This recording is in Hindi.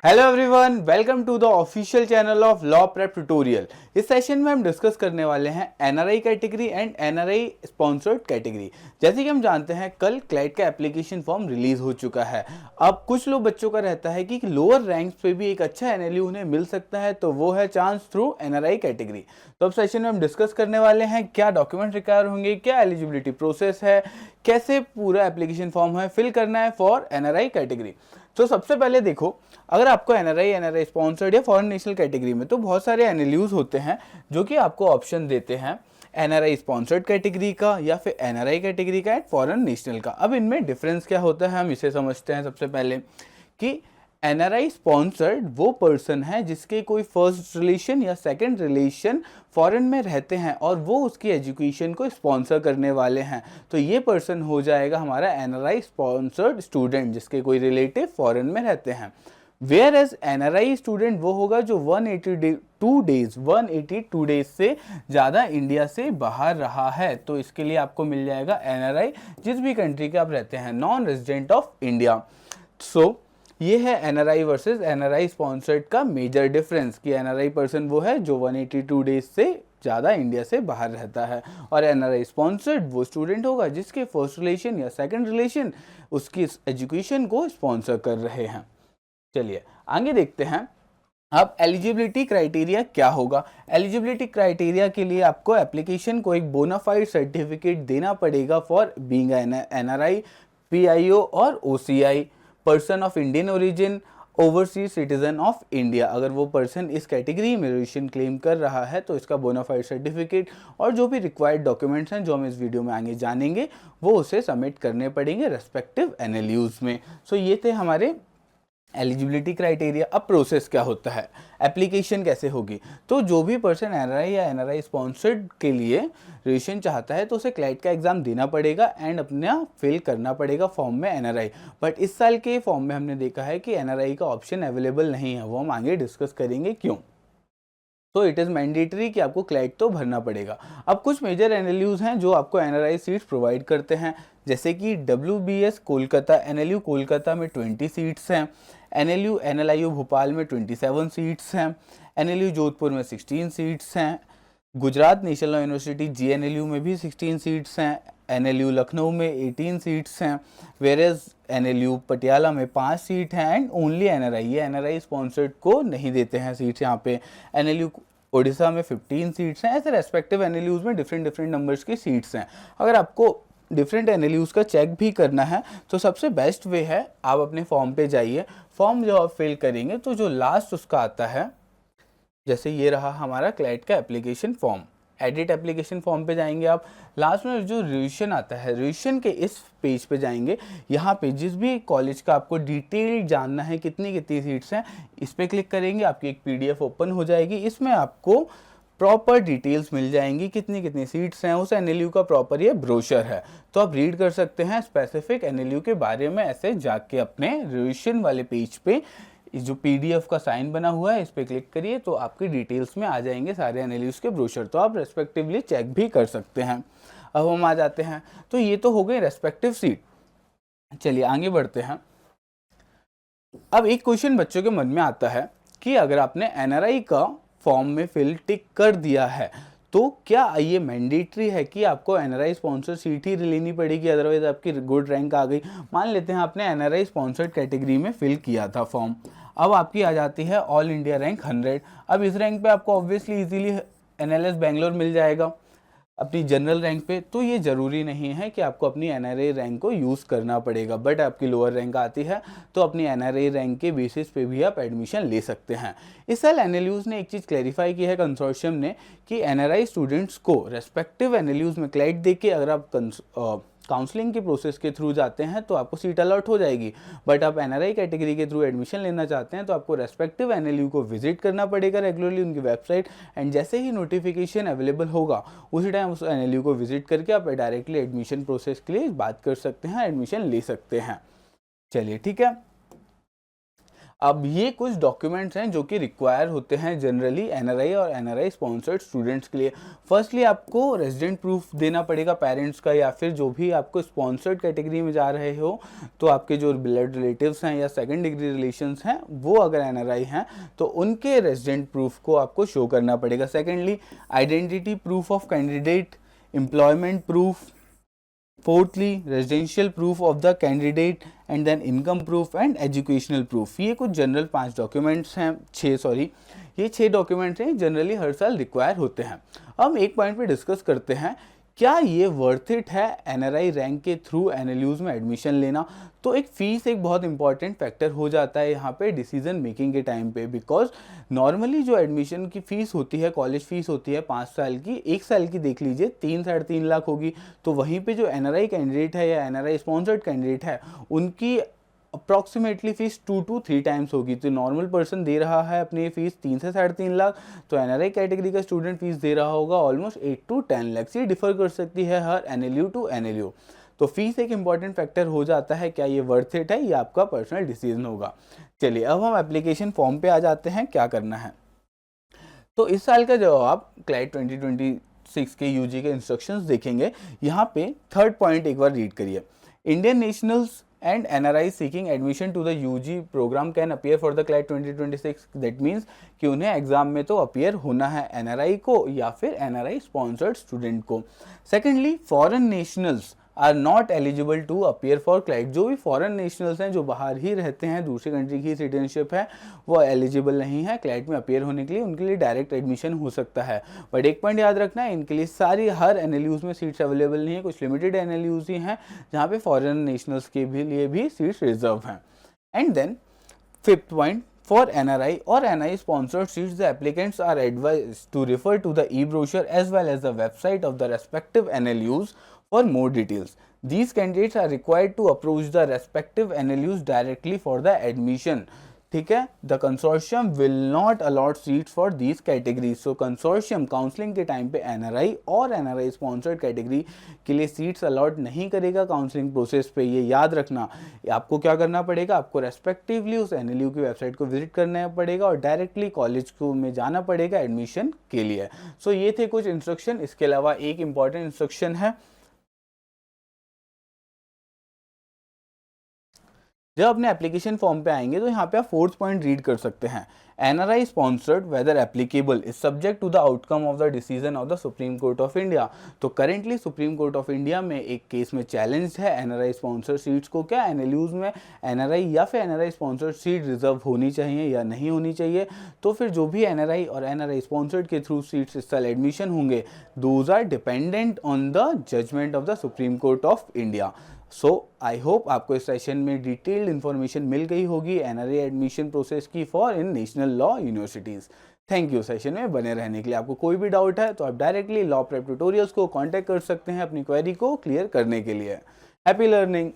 Hello everyone, welcome to the official channel of law prep tutorial. इस सेशन में हम डिस्कस करने वाले हैं NRI category and NRI sponsored category. जैसे कि हम जानते हैं कल क्लैट का एप्लीकेशन फॉर्म रिलीज हो चुका है। अब कुछ लोग बच्चों का रहता है कि लोअर रैंक्स पे भी एक अच्छा एनएलयू उन्हें मिल सकता है, तो वो है चांस थ्रू एनआरआई कैटेगरी। तो अब सेशन में हम डिस्कस करने वाले हैं क्या डॉक्यूमेंट रिक्वायर होंगे, क्या एलिजिबिलिटी प्रोसेस है, कैसे पूरा एप्लीकेशन फॉर्म है फिल करना है फॉर एनआरआई कैटेगरी। तो सबसे पहले देखो, अगर आपको एनआरआई स्पॉन्सर्ड या फॉरेन नेशनल कैटेगरी में तो बहुत सारे एनएलयूज होते हैं जो कि आपको ऑप्शन देते हैं एनआरआई स्पॉन्सर्ड कैटेगरी का या फिर एनआरआई कैटेगरी का एंड फॉरेन नेशनल का। अब इनमें डिफरेंस क्या होता है हम इसे समझते हैं। सबसे पहले कि एनआरआई स्पॉन्सर्ड वो पर्सन है जिसके कोई फर्स्ट रिलेशन या सेकंड रिलेशन फॉरेन में रहते हैं और वो उसकी एजुकेशन को स्पॉन्सर करने वाले हैं, तो ये पर्सन हो जाएगा हमारा एनआरआई स्पॉन्सर्ड स्टूडेंट जिसके कोई रिलेटिव फॉरेन में रहते हैं। वेयर एज एनआरआई स्टूडेंट वो होगा जो 182 डेज से ज़्यादा इंडिया से बाहर रहा है, तो इसके लिए आपको मिल जाएगा एनआरआई जिस भी कंट्री के आप रहते हैं, नॉन रेजिडेंट ऑफ इंडिया। सो ये है एनआरआई वर्सेस एनआरआई स्पॉन्सर्ड का मेजर डिफरेंस कि एनआरआई पर्सन वो है जो 182 डेज से ज़्यादा इंडिया से बाहर रहता है और एनआरआई स्पॉन्सर्ड वो स्टूडेंट होगा जिसके फर्स्ट रिलेशन या सेकंड रिलेशन उसकी एजुकेशन को स्पॉन्सर कर रहे हैं। चलिए आगे देखते हैं। अब एलिजिबिलिटी क्राइटेरिया क्या होगा। एलिजिबिलिटी क्राइटेरिया के लिए आपको एप्लीकेशन को एक बोनाफाइड सर्टिफिकेट देना पड़ेगा फॉर बीइंग एनआरआई, पीआईओ और OCI, person of Indian origin, overseas citizen of India. अगर वो पर्सन इस कैटेगरी में रेजिस्ट्रेशन क्लेम कर रहा है तो इसका बोनाफाइड सर्टिफिकेट और जो भी रिक्वायर्ड डॉक्यूमेंट्स हैं जो हम इस वीडियो में आगे जानेंगे वो उसे सबमिट करने पड़ेंगे रेस्पेक्टिव एनएलयूज में। सो ये थे हमारे एलिजिबिलिटी क्राइटेरिया। अब प्रोसेस क्या होता है, एप्लीकेशन कैसे होगी। तो जो भी पर्सन एनआरआई या एनआरआई स्पॉन्सर्ड के लिए रजिस्ट्रेशन चाहता है तो उसे क्लैट का एग्जाम देना पड़ेगा एंड अपना फिल करना पड़ेगा फॉर्म में एनआरआई। बट इस साल के फॉर्म में हमने देखा है कि एनआरआई का ऑप्शन अवेलेबल नहीं है, वो हम आगे डिस्कस करेंगे क्यों। तो इट इज़ मैंडेटरी कि आपको क्लैट तो भरना पड़ेगा। अब कुछ मेजर एनएलयूज हैं जो आपको एनआरआई सीट्स प्रोवाइड करते हैं, जैसे कि डब्ल्यूबीएस कोलकाता, एनएलयू कोलकाता में 20 सीट्स हैं, एनएलयू एनएलआईयू भोपाल में 27 सीट्स हैं, एनएलयू जोधपुर में 16 सीट्स हैं, गुजरात नेशनल यूनिवर्सिटी जीएनएलयू में भी 16 सीट्स हैं, एनएलयू लखनऊ में 18 सीट्स हैं, वेरेज एनएलयू पटियाला में 5 सीट हैं एंड ओनली एनआरआई, ये एनआरआई स्पॉन्सर्ड को नहीं देते हैं सीट्स यहाँ पे। एनएलयू ओडिशा में 15 सीट्स हैं। ऐसे रेस्पेक्टिव एनएलयूज में डिफरेंट नंबर्स की सीट्स हैं। अगर आपको डिफरेंट एनएलयूज का चेक भी करना है तो सबसे बेस्ट वे है आप अपने फॉर्म पे जाइए। फॉर्म जब आप फिल करेंगे तो जो लास्ट उसका आता है, जैसे ये रहा हमारा क्लैट का application form, edit application form पे जाएंगे आप, लास्ट में जो रिविजन आता है रिविजन के इस पेज पे जाएंगे। यहाँ पे जिस भी कॉलेज का आपको डिटेल जानना है कितनी कितनी सीट्स हैं, इस पर क्लिक करेंगे, आपकी एक पीडीएफ ओपन हो जाएगी। इसमें आपको प्रॉपर डिटेल्स मिल जाएंगी कितनी कितनी सीट्स हैं, उस एनएलयू का प्रॉपर ये ब्रोशर है, तो आप रीड कर सकते हैं स्पेसिफिक एनएलयू के बारे में। ऐसे जाके अपने रिविजन वाले पेज पे जो पीडीएफ का साइन बना हुआ है इस पर क्लिक करिए तो आपकी डिटेल्स में आ जाएंगे सारे एनएलयूज के ब्रोशर, तो आप रेस्पेक्टिवली चेक भी कर सकते हैं। अब हम आ जाते हैं, तो ये तो हो गई रेस्पेक्टिव सीट। चलिए आगे बढ़ते हैं। अब एक क्वेश्चन बच्चों के मन में आता है कि अगर आपने एनआरआई का फॉर्म में फिल टिक कर दिया है तो क्या ये मैंडेटरी है कि आपको एनआरआई स्पॉन्सर सीट ही लेनी पड़ेगी, अदरवाइज आपकी गुड रैंक आ गई। मान लेते हैं आपने एनआरआई स्पॉन्सर्ड कैटेगरी में फिल किया था फॉर्म, अब आपकी आ जाती है ऑल इंडिया रैंक 100। अब इस रैंक पे आपको ऑब्वियसली इजीली एनएलएस बेंगलोर मिल जाएगा अपनी जनरल रैंक पे, तो ये ज़रूरी नहीं है कि आपको अपनी एनआरआई रैंक को यूज़ करना पड़ेगा। बट आपकी लोअर रैंक आती है तो अपनी एनआरआई रैंक के बेसिस पे भी आप एडमिशन ले सकते हैं। इस साल एनएलयूज ने एक चीज़ क्लैरिफाई की है कंसोर्शियम ने कि एनआरआई स्टूडेंट्स को रेस्पेक्टिव एनएलयूज में क्लैट दे के अगर आप काउंसलिंग के प्रोसेस के थ्रू जाते हैं तो आपको सीट अलॉट हो जाएगी। बट आप एनआरआई कैटेगरी के थ्रू एडमिशन लेना चाहते हैं तो आपको रेस्पेक्टिव एनएलयू को विजिट करना पड़ेगा रेगुलरली उनकी वेबसाइट, एंड जैसे ही नोटिफिकेशन अवेलेबल होगा उसी टाइम उस एनएलयू को विजिट करके आप डायरेक्टली एडमिशन प्रोसेस के लिए बात कर सकते हैं, एडमिशन ले सकते हैं। चलिए ठीक है। अब ये कुछ डॉक्यूमेंट्स हैं जो कि रिक्वायर होते हैं जनरली एनआरआई और एनआरआई स्पॉन्सर्ड स्टूडेंट्स के लिए। फर्स्टली आपको रेजिडेंट प्रूफ देना पड़ेगा पेरेंट्स का, या फिर जो भी आपको स्पॉन्सर्ड कैटेगरी में जा रहे हो तो आपके जो ब्लड रिलेटिव्स हैं या सेकंड डिग्री रिलेशंस हैं वो अगर एनआरआई हैं तो उनके रेजिडेंट प्रूफ को आपको शो करना पड़ेगा। Secondly identity proof of candidate, employment proof, fourthly residential proof of the candidate and then income proof and educational proof. ये कुछ जनरल 5 डॉक्यूमेंट्स हैं, 6 ये 6 डॉक्यूमेंट्स हैं जनरली हर साल रिक्वायर होते हैं। हम एक पॉइंट पे डिस्कस करते हैं, क्या ये वर्थ इट है एनआरआई रैंक के थ्रू एनएलयूज में एडमिशन लेना। तो एक फ़ीस एक बहुत इंपॉर्टेंट फैक्टर हो जाता है यहाँ पे डिसीजन मेकिंग के टाइम पे, बिकॉज नॉर्मली जो एडमिशन की फ़ीस होती है, कॉलेज फीस होती है 5 साल की, 1 साल की देख लीजिए 3-3.5 लाख होगी। तो वहीं पे जो एनआरआई कैंडिडेट है या एनआरआई स्पॉन्सर्ड कैंडिडेट है उनकी अप्रॉक्सीमेटली फीस 2 to 3 टाइम्स होगी। तो नॉर्मल पर्सन दे रहा है अपनी फीस 3 से 3.5 लाख, तो एनआरआई कैटेगरी का स्टूडेंट फीस दे रहा होगा ऑलमोस्ट 8 to 10 लाख। ये डिफर कर सकती है हर एनएलयू टू एनएलयू। तो फीस एक इंपॉर्टेंट फैक्टर हो जाता है, क्या ये वर्थ इट है, ये आपका पर्सनल डिसीजन होगा। चलिए अब हम एप्लीकेशन फॉर्म पे आ जाते हैं, क्या करना है। तो इस साल का जब आप क्लाइट 2026 के यूजी के इंस्ट्रक्शंस देखेंगे, यहाँ पे 3rd पॉइंट एक बार रीड करिए। Indian nationals and NRI seeking admission to the UG program can appear for the CLAT 2026। that means कि उन्हें एग्जाम में तो अपीयर होना है NRI को या फिर NRI स्पॉन्सर्ड स्टूडेंट को। Secondly foreign nationals are not eligible to appear for CLAT. जो भी फॉरेन नेशनल्स हैं जो बाहर ही रहते हैं, दूसरी कंट्री की सिटीजनशिप है, वो एलिजिबल नहीं है क्लाइट में अपीयर होने के लिए। उनके लिए डायरेक्ट एडमिशन हो सकता है, बट एक पॉइंट याद रखना है, इनके लिए सारी हर एनएलयूज में सीट्स अवेलेबल नहीं है, कुछ लिमिटेड एनएलयूज ही हैं जहाँ पे फॉरेन नेशनल्स के भी लिए भी सीट्स रिजर्व हैं। And then 5th point, for NRI or NI sponsored seats, the applicants are advised to refer to the e-brochure as well as the website of the respective NLUs for more details. These candidates are required to approach the respective NLUs directly for the admission. ठीक है, the consortium will not allot seats for these categories. So consortium counselling के टाइम पे एनआरआई और एनआरआई स्पॉन्सर्ड कैटेगरी के लिए सीट्स अलॉट नहीं करेगा काउंसलिंग प्रोसेस पे, ये याद रखना। आपको क्या करना पड़ेगा, आपको रेस्पेक्टिवली उस एनएलयू की वेबसाइट को विजिट करना पड़ेगा और डायरेक्टली कॉलेज को में जाना पड़ेगा एडमिशन के लिए। सो ये थे कुछ इंस्ट्रक्शन। इसके अलावा एक इंपॉर्टेंट इंस्ट्रक्शन है, जब अपने एप्लीकेशन फॉर्म पे आएंगे तो यहाँ पे आप 4th पॉइंट रीड कर सकते हैं। NRI sponsored whether applicable is subject to the outcome of the decision of the supreme court of India. तो currently supreme court of India में एक केस में चैलेंज है एनआरआई स्पॉन्सर्ड सीट्स को, क्या एनएलयूज में एनआरआई या फिर एनआरआई स्पॉन्सर्ड सीट रिजर्व होनी चाहिए या नहीं होनी चाहिए। तो फिर जो भी एनआरआई और एनआरआई स्पॉन्सर्ड के थ्रू सीट्स इस साल एडमिशन होंगे, those are dependent on the judgement of the supreme court of India. So I hope आपको इस सेशन में डिटेल्ड इन्फॉर्मेशन मिल गई होगी एनआरआई एडमिशन प्रोसेस की for in national law universities. Thank you session में बने रहने के लिए। आपको कोई भी डाउट है तो आप डायरेक्टली लॉ प्रेप ट्यूटोरियल्स को कांटेक्ट कर सकते हैं अपनी क्वेरी को क्लियर करने के लिए। Happy learning.